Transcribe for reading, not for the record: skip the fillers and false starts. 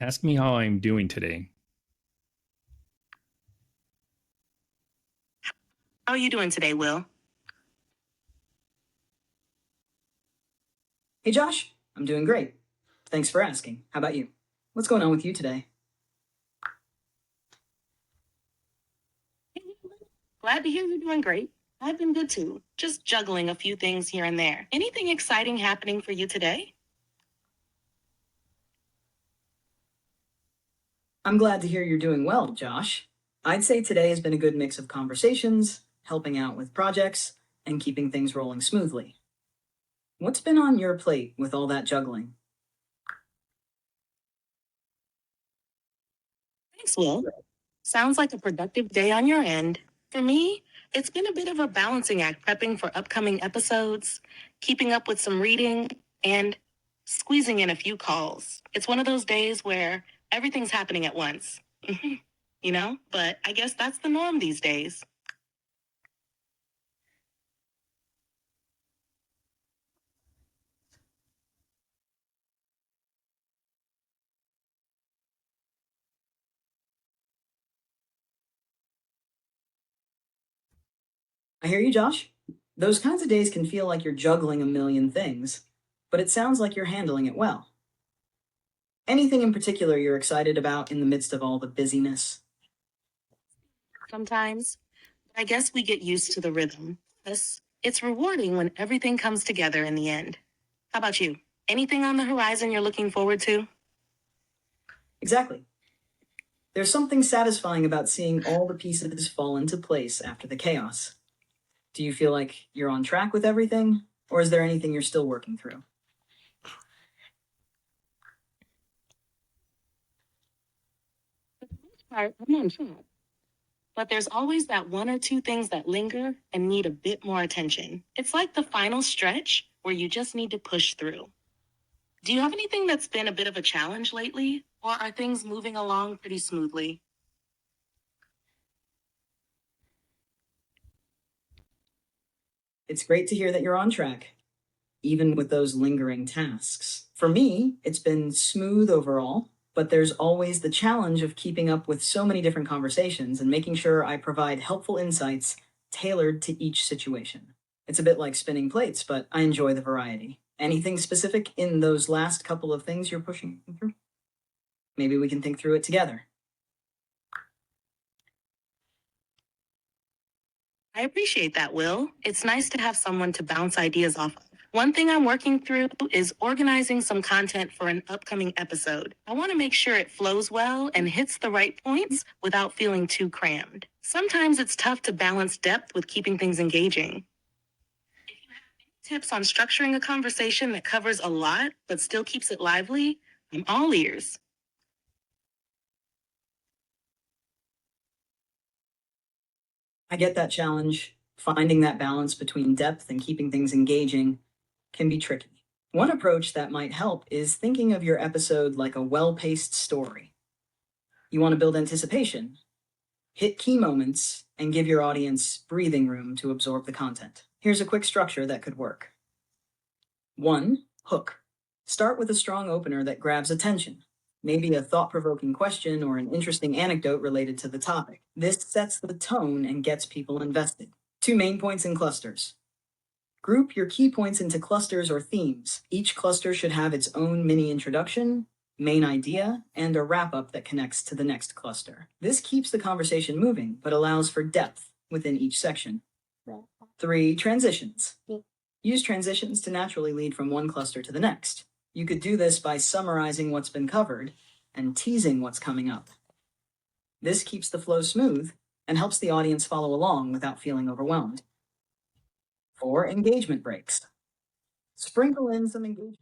Ask me how I'm doing today. How are you doing today, Will? Hey Josh, I'm doing great. Thanks for asking. How about you? What's going on with you today? Glad to hear you're doing great. I've been good too, just juggling a few things here and there. Anything exciting happening for you today? I'm glad to hear you're doing well, Josh. I'd say today has been a good mix of conversations, helping out with projects, and keeping things rolling smoothly. What's been on your plate with all that juggling? Thanks, Will. Sounds like a productive day on your end. For me, it's been a bit of a balancing act prepping for upcoming episodes, keeping up with some reading, and squeezing in a few calls. It's one of those days where everything's happening at once. But I guess that's the norm these days. I hear you, Josh. Those kinds of days can feel like you're juggling a million things, but it sounds like you're handling it well. Anything in particular you're excited about in the midst of all the busyness? Sometimes, I guess we get used to the rhythm. It's rewarding when everything comes together in the end. How about you? Anything on the horizon you're looking forward to? Exactly. There's something satisfying about seeing all the pieces fall into place after the chaos. Do you feel like you're on track with everything, or is there anything you're still working through? I'm on track. But there's always that one or two things that linger and need a bit more attention. It's like the final stretch where you just need to push through. Do you have anything that's been a bit of a challenge lately? Or are things moving along pretty smoothly? It's great to hear that you're on track, even with those lingering tasks. For me, it's been smooth overall, but there's always the challenge of keeping up with so many different conversations and making sure I provide helpful insights tailored to each situation. It's a bit like spinning plates, but I enjoy the variety. Anything specific in those last couple of things you're pushing through? Maybe we can think through it together. I appreciate that, Will. It's nice to have someone to bounce ideas off of. One thing I'm working through is organizing some content for an upcoming episode. I want to make sure it flows well and hits the right points without feeling too crammed. Sometimes it's tough to balance depth with keeping things engaging. If you have any tips on structuring a conversation that covers a lot but still keeps it lively, I'm all ears. I get that challenge. Finding that balance between depth and keeping things engaging can be tricky. One approach that might help is thinking of your episode like a well paced story. You want to build anticipation, hit key moments, and give your audience breathing room to absorb the content. Here's a quick structure that could work. 1. Hook. Start with a strong opener that grabs attention. Maybe a thought provoking question or an interesting anecdote related to the topic. This sets the tone and gets people invested. 2 main points in clusters. Group your key points into clusters or themes. Each cluster should have its own mini introduction, main idea, and a wrap up that connects to the next cluster. This keeps the conversation moving, but allows for depth within each section. 3. Transitions. Use transitions to naturally lead from one cluster to the next. You could do this by summarizing what's been covered and teasing what's coming up. This keeps the flow smooth and helps the audience follow along without feeling overwhelmed. 4. Engagement breaks. Sprinkle in some engagement